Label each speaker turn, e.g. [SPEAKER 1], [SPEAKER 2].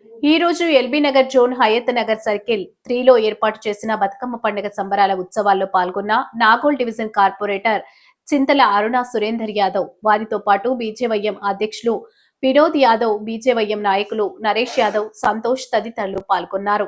[SPEAKER 1] ఈ రోజు LB Nagar zone Hayat Nagar circle 3లో ఏర్పాటు చేసిన బతుకమ్మ పండుగ సంబరాల ఉత్సవాల్లో పాల్గొన్న నాగోల్ డివిజన్ కార్పొరేటర్ చింతల అరుణ సురేందర్ యాదవ్, వారితో పాటు బీజేవైఎం అధ్యక్షులు వినోద్ యాదవ్, బీజేవైఎం నాయకులు నరేష్ యాదవ్, సంతోష్ తదితరులు పాల్గొన్నారు.